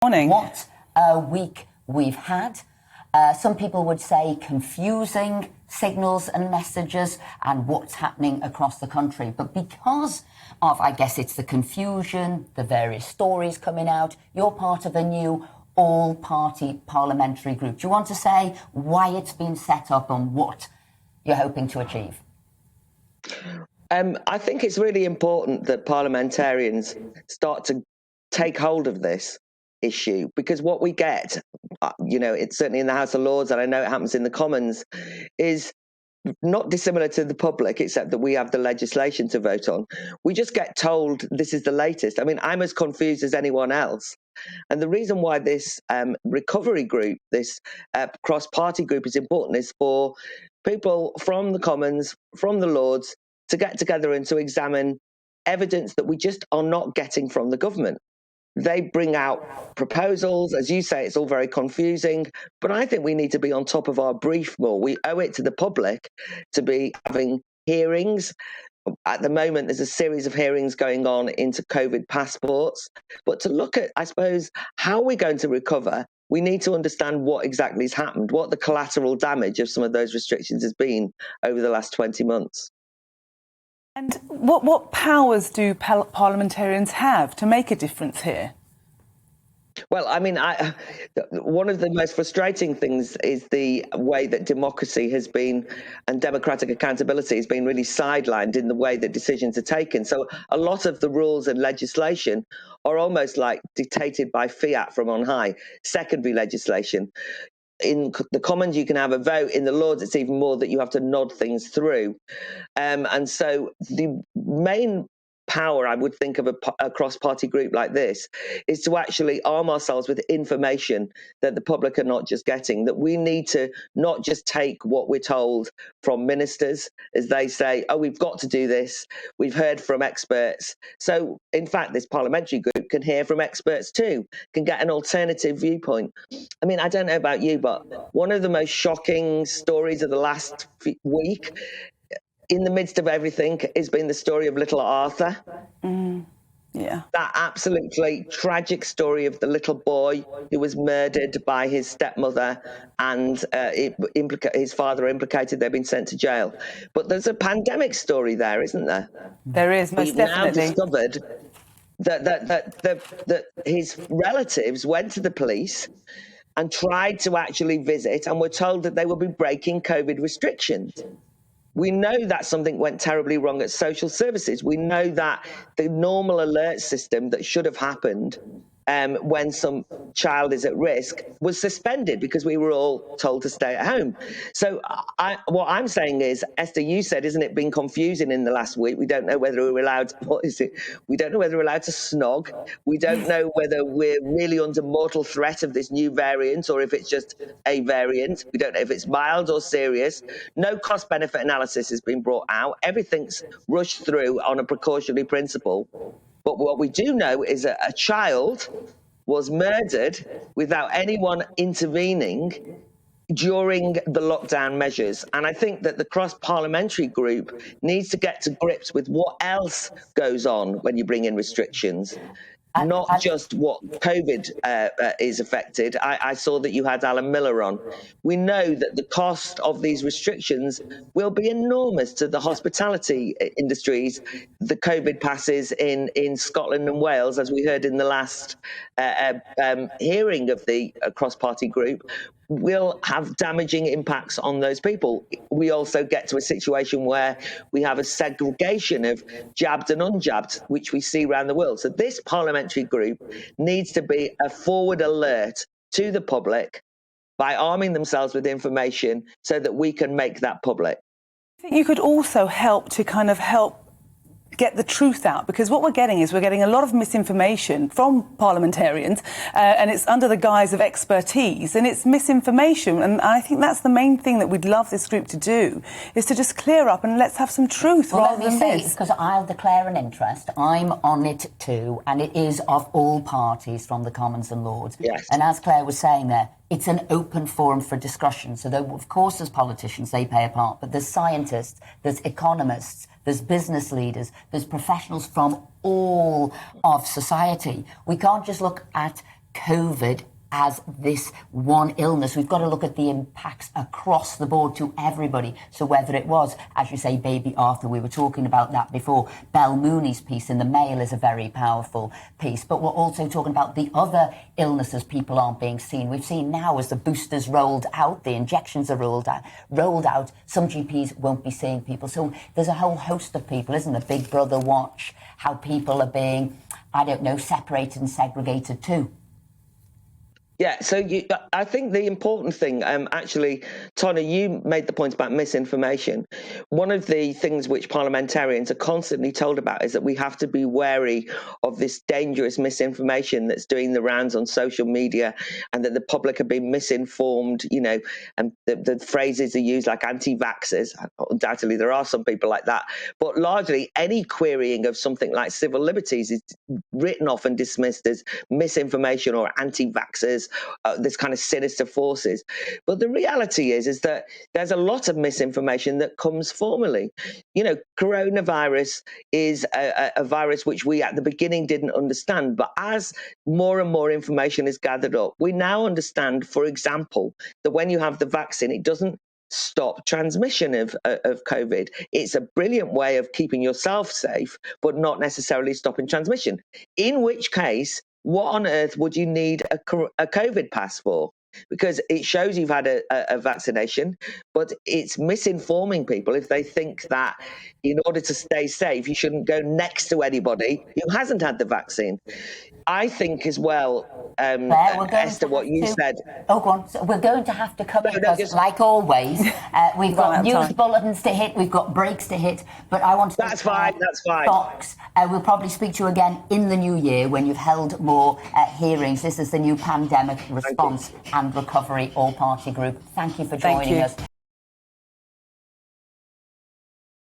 Morning. What a week we've had. Some people would say confusing signals and messages and what's happening across the country. But because of, I guess it's the confusion, the various stories coming out, you're part of a new all-party parliamentary group. Do you want to say why it's been set up and what you're hoping to achieve? I think it's really important that parliamentarians start to take hold of this issue, because what we get, it's certainly in the House of Lords, and I know it happens in the Commons, is not dissimilar to the public, except that we have the legislation to vote on. We just get told this is the latest. I mean, I'm as confused as anyone else. And the reason why this recovery group, this cross-party group is important is for people from the Commons, from the Lords, to get together and to examine evidence that we just are not getting from the government. They bring out proposals. As you say, it's all very confusing, but I think we need to be on top of our brief more. We owe it to the public to be having hearings. At the moment, there's a series of hearings going on into COVID passports. But to look at, I suppose, how we're going to recover, we need to understand what exactly has happened, what the collateral damage of some of those restrictions has been over the last 20 months. And what powers do parliamentarians have to make a difference here? Well, I mean, one of the most frustrating things is the way that democracy has been, and democratic accountability has been really sidelined in the way that decisions are taken. So a lot of the rules and legislation are almost like dictated by fiat from on high, secondary legislation. In the Commons, you can have a vote. In the Lords, it's even more that you have to nod things through. And so the main power, I would think, of a cross-party group like this is to actually arm ourselves with information that the public are not just getting, that we need to not just take what we're told from ministers as they say, oh, we've got to do this, we've heard from experts. So, in fact, this parliamentary group can hear from experts too, can get an alternative viewpoint. I mean, I don't know about you, but one of the most shocking stories of the last week, in the midst of everything, has been the story of little Arthur. Yeah. That absolutely tragic story of the little boy who was murdered by his stepmother and his father implicated. They've been sent to jail. But there's a pandemic story there, isn't there? There is, most definitely. We've now discovered that his relatives went to the police and tried to actually visit and were told that they would be breaking COVID restrictions. We know that something went terribly wrong at social services. We know that the normal alert system that should have happened when some child is at risk was suspended because we were all told to stay at home. So what I'm saying is, Esther, you said, isn't it been confusing in the last week? We don't know whether we're allowed, we don't know whether we're allowed to snog. We don't know whether we're really under mortal threat of this new variant or if it's just a variant. We don't know if it's mild or serious. No cost-benefit analysis has been brought out. Everything's rushed through on a precautionary principle. But what we do know is that a child was murdered without anyone intervening during the lockdown measures. And I think that the cross-parliamentary group needs to get to grips with what else goes on when you bring in restrictions. Not just what COVID is affected. I saw that you had Alan Miller on. We know that the cost of these restrictions will be enormous to the hospitality industries. The COVID passes in Scotland and Wales, as we heard in the last hearing of the cross-party group, will have damaging impacts on those people. We also get to a situation where we have a segregation of jabbed and unjabbed, which we see around the world. So this parliamentary group needs to be a forward alert to the public by arming themselves with information so that we can make that public. I think you could also help get the truth out, because what we're getting a lot of misinformation from parliamentarians and it's under the guise of expertise and it's misinformation, and I think that's the main thing that we'd love this group to do, is to just clear up and let's have some truth rather than this. Because I'll declare an interest. I'm on it too, and it is of all parties from the Commons and Lords. Yes. And as Claire was saying there, it's an open forum for discussion. So, of course, as politicians, they play a part, but there's scientists, there's economists, there's business leaders, there's professionals from all of society. We can't just look at COVID as this one illness. We've got to look at the impacts across the board to everybody. So whether it was, as you say, baby Arthur, we were talking about that before, Belle Mooney's piece in the Mail is a very powerful piece, but we're also talking about the other illnesses people aren't being seen. We've seen now as the boosters rolled out, the injections are rolled out, some GPs won't be seeing people. So there's a whole host of people, isn't there? Big Brother watch, how people are being, I don't know, separated and segregated too. Yeah, so I think the important thing, actually, Tonna, you made the point about misinformation. One of the things which parliamentarians are constantly told about is that we have to be wary of this dangerous misinformation that's doing the rounds on social media, and that the public are being misinformed, you know, and the phrases are used like anti-vaxxers. Undoubtedly, there are some people like that. But largely, any querying of something like civil liberties is written off and dismissed as misinformation or anti-vaxxers. This kind of sinister forces. But the reality is that there's a lot of misinformation that comes formally. You know, coronavirus is a virus which we at the beginning didn't understand. But as more and more information is gathered up, we now understand, for example, that when you have the vaccine, it doesn't stop transmission of COVID. It's a brilliant way of keeping yourself safe, but not necessarily stopping transmission. In which case, what on earth would you need a COVID pass for? Because it shows you've had a vaccination, but it's misinforming people if they think that in order to stay safe, you shouldn't go next to anybody who hasn't had the vaccine. I think as well, Esther, what you said. Oh, go on. So we're going to have to cover because, like always, we've got news bulletins to hit, we've got breaks to hit, but I want to... That's fine. Fox, we'll probably speak to you again in the new year when you've held more hearings. This is the new pandemic response and recovery all-party group. Thank you for joining us.